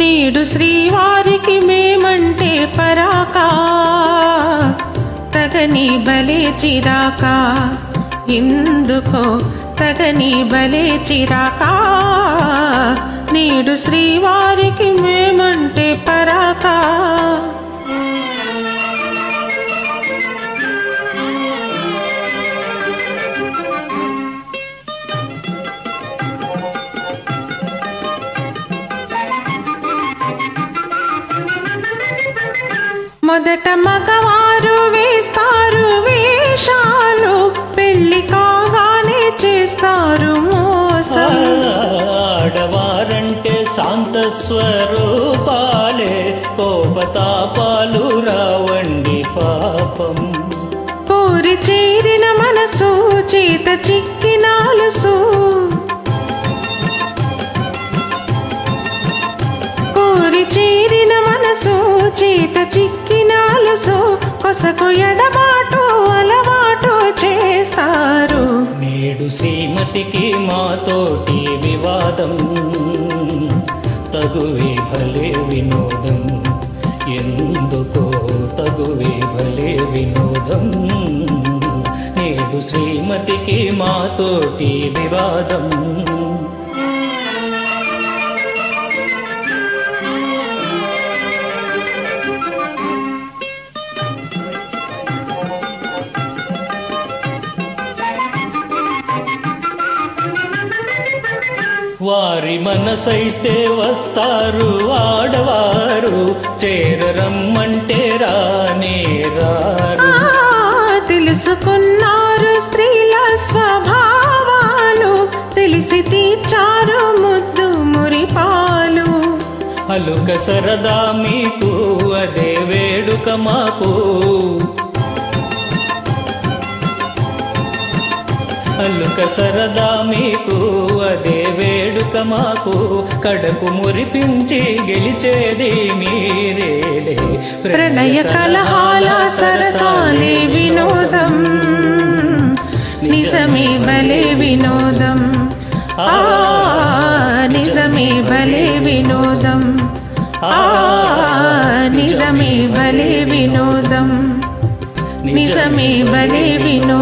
నేడు శ్రీవారికి మేమంటే పరాకా, తగని బలే చిరాకా, ఎందుకో తగని బలే చిరాకా. నేడు శ్రీవారికి మేమంటే పరాకా. మొదట మగవారు వేస్తారు వేషాలు, పెళ్లి కాగానే చేస్తారు మోసం. ఆడవారంటే శాంత స్వరూపాలే, కోపతాపాలు రావండి పాపం. కోరి చేరిన మనసు చేత చిక్కినాలుసు, కోరి చేరిన మనసు చేత చిక్కినాలుసు, కొసకు ఎడబాటు అలవాటు చేస్తారు. నేడు శ్రీమతికి మాతోటి వివాదం, తగువే భలే వినోదం, ఎందుకో తగువే భలే వినోదం. నేడు శ్రీమతికి మాతోటి వివాదం. వారి మనసైతే వస్తారు ఆడవారు, చేరరమ్మంటే రానే రారు. తెలుసుకున్నారు స్త్రీల స్వభావాలు, తెలిసి తీర్చారు ముద్దు మురిపాలు. అలుక సరదా మీకు అదే వేడుక మాకు, అలుక సరదా మీకు అదే వేడుక మాకు. కడకు మురిపించి గెలిచేది మీరేలే, ప్రణయ కలహాల సరసాలే వినోదం, నిజమే భలే వినోదం. నిజమే భలే వినోదం, నిజమే భలే వినోదం, నిజమే భలే వినోదం.